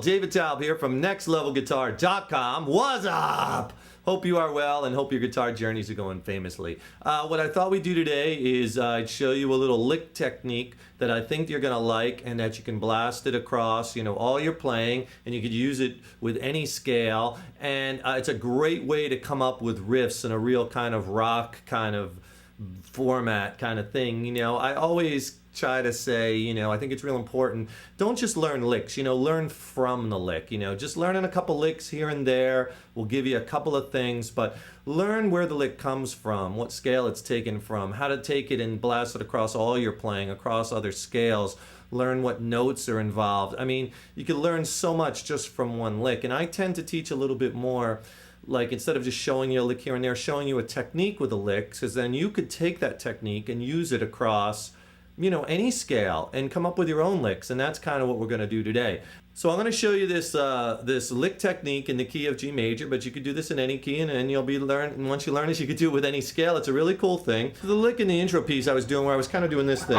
David Taub here from nextlevelguitar.com. What's up? Hope you are well and hope your guitar journeys are going famously. What I thought we'd do today is I'd show you a little lick technique that I think you're gonna like and that you can blast it across, all your playing, and you could use it with any scale. And it's a great way to come up with riffs in a real kind of rock kind of format kind of thing. I always try to say, I think it's real important. Don't just learn licks, learn from the lick. Just learning a couple licks here and there will give you a couple of things, but learn where the lick comes from, what scale it's taken from, how to take it and blast it across all your playing, across other scales. Learn what notes are involved. I mean, you can learn so much just from one lick, and I tend to teach a little bit more, like instead of just showing you a lick here and there, showing you a technique with a lick, because then you could take that technique and use it across any scale and come up with your own licks, and that's kind of what we're going to do today. So I'm going to show you this this lick technique in the key of G major, but you could do this in any key, and you'll be learned. And once you learn this, you could do it with any scale. It's a really cool thing. The lick in the intro piece I was doing, where I was kind of doing this thing.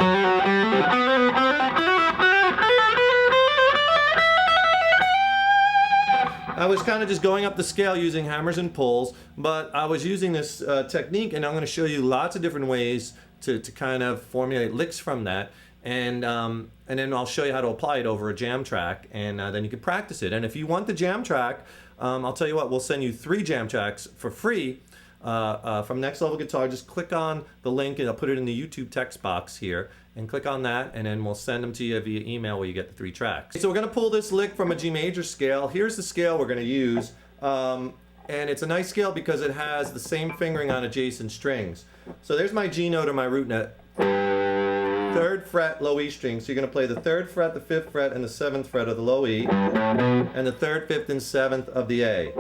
I was kind of just going up the scale using hammers and pulls, but I was using this technique, and I'm going to show you lots of different ways to kind of formulate licks from that, and then I'll show you how to apply it over a jam track, and then you can practice it. And if you want the jam track, I'll tell you what, we'll send you 3 jam tracks for free from Next Level Guitar. Just click on the link, and I'll put it in the YouTube text box here, and click on that, and then we'll send them to you via email where you get the 3 tracks. So we're going to pull this lick from a G major scale. Here's the scale we're going to use, and it's a nice scale because it has the same fingering on adjacent strings. So there's my G note or my root note. 3rd fret, low E string. So you're going to play the 3rd fret, the 5th fret, and the 7th fret of the low E, and the 3rd, 5th, and 7th of the A.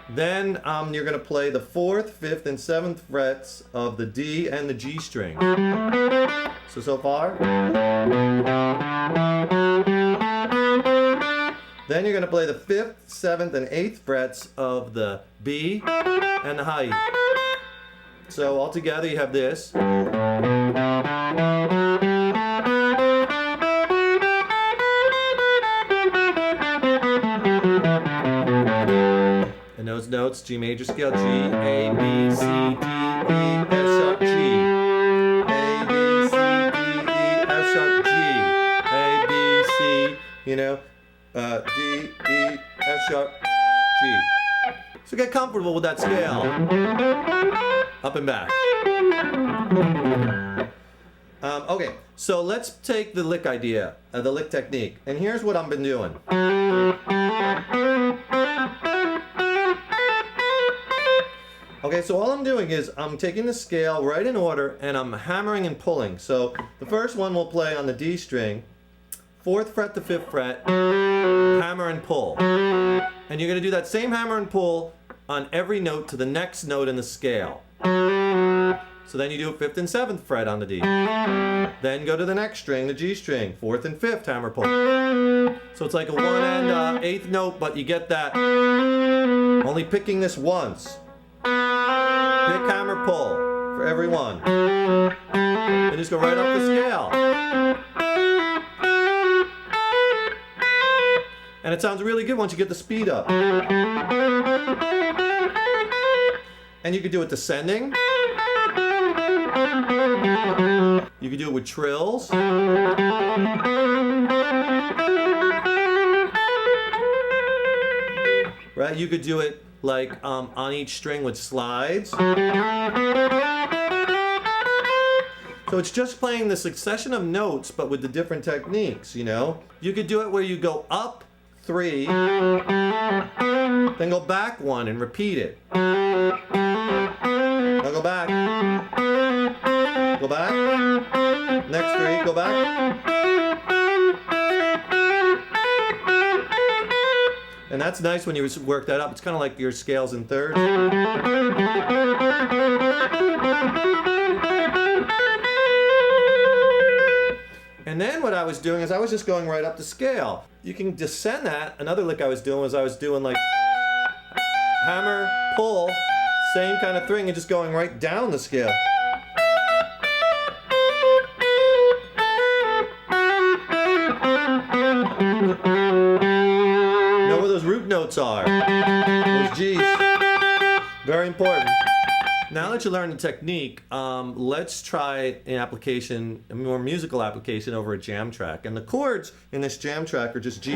Then you're going to play the 4th, 5th, and 7th frets of the D and the G string. So far. Then you're going to play the 5th, 7th, and 8th frets of the B and the high E. So all together you have this. And those notes, G major scale, G, A, B, C, D, E, F sharp, G. A, B, C, D, E, F sharp, G. A, B, C, D, E, F sharp, G. So get comfortable with that scale. Up and back. Okay, so let's take the lick idea, the lick technique, and here's what I've been doing. Okay, so all I'm doing is I'm taking the scale right in order and I'm hammering and pulling. So the first one we'll play on the D string, 4th fret to 5th fret, hammer and pull. And you're going to do that same hammer and pull on every note to the next note in the scale. So then you do 5th and 7th fret on the D. Then go to the next string, the G string, 4th and 5th hammer pull. So it's like a 1 and 8th note, but you get that only picking this once. Pick, hammer, pull for every one. And just go right up the scale. And it sounds really good once you get the speed up. And you could do it descending. You could do it with trills. Right? You could do it like on each string with slides. So it's just playing the succession of notes, but with the different techniques, You could do it where you go up 3, then go back 1 and repeat it. Now go back. Go back. Next 3, go back. And that's nice when you work that up. It's kind of like your scales in thirds. And then what I was doing is I was just going right up the scale. You can descend that. Another lick I was doing was I was doing like hammer, pull, same kind of thing, and just going right down the scale. notes are. Those G's. Very important. Now that you learned the technique, let's try an application, a more musical application over a jam track. And the chords in this jam track are just G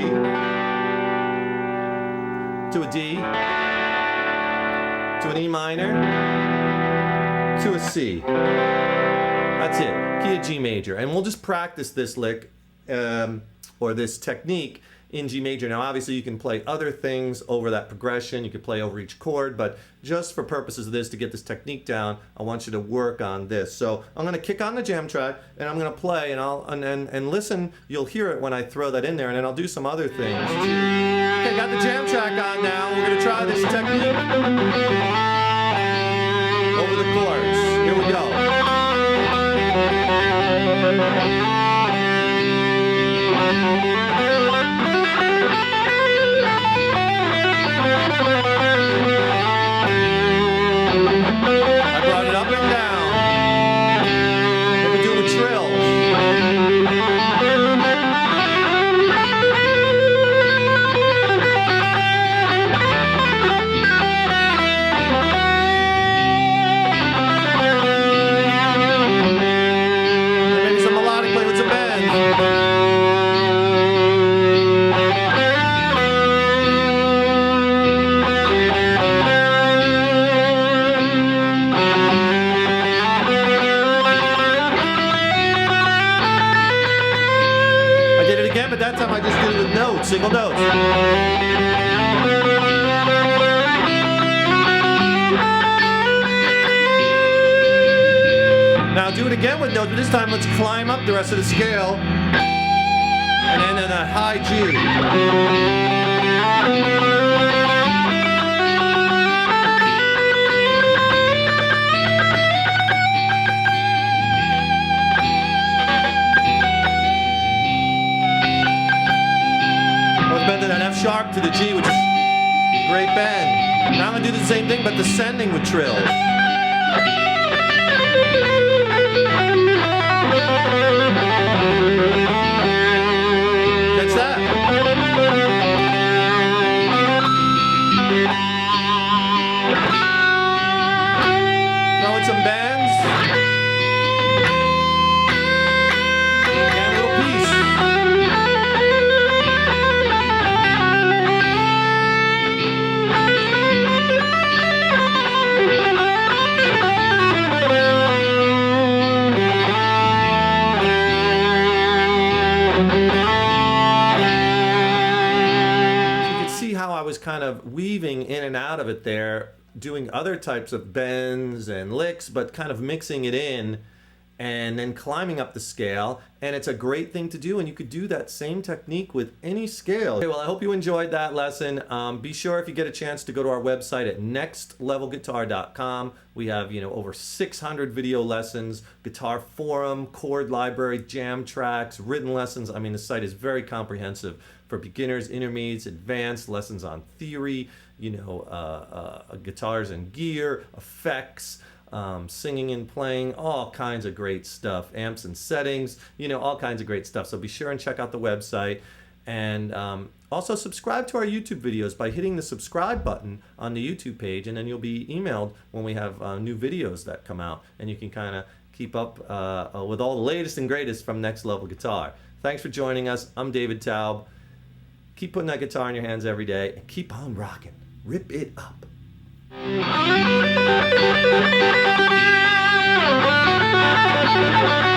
to a D, to an E minor, to a C. That's it. Key of G major. And we'll just practice this lick or this technique in G major. Now obviously you can play other things over that progression, you could play over each chord, but just for purposes of this, to get this technique down, I want you to work on this. So I'm going to kick on the jam track and I'm going to play, and listen, you'll hear it when I throw that in there, and then I'll do some other things too. Okay, got the jam track on now. We're going to try this technique over the chords. Here we go. I brought it up and down. What we do with trills. And maybe some melodic play with some bends. But that time I just did it with notes, single notes. Now do it again with notes, but this time let's climb up the rest of the scale and end in a high G. An F sharp to the G, which is a great bend. Now I'm going to do the same thing, but descending with trills. Catch that? Throw in some bends. And a little piece. Kind of weaving in and out of it there, doing other types of bends and licks, but kind of mixing it in and then climbing up the scale. And it's a great thing to do, and you could do that same technique with any scale. Okay, well, I hope you enjoyed that lesson. Be sure, if you get a chance, to go to our website at nextlevelguitar.com. We have, over 600 video lessons, guitar forum, chord library, jam tracks, written lessons. I mean, the site is very comprehensive for beginners, intermediates, advanced, lessons on theory, guitars and gear, effects, singing and playing, all kinds of great stuff, amps and settings, all kinds of great stuff. So be sure and check out the website, and also subscribe to our YouTube videos by hitting the subscribe button on the YouTube page, and then you'll be emailed when we have new videos that come out, and you can kind of keep up with all the latest and greatest from Next Level Guitar. Thanks for joining us. I'm David Taub. Keep putting that guitar in your hands every day, and keep on rocking. Rip it up. Thank you.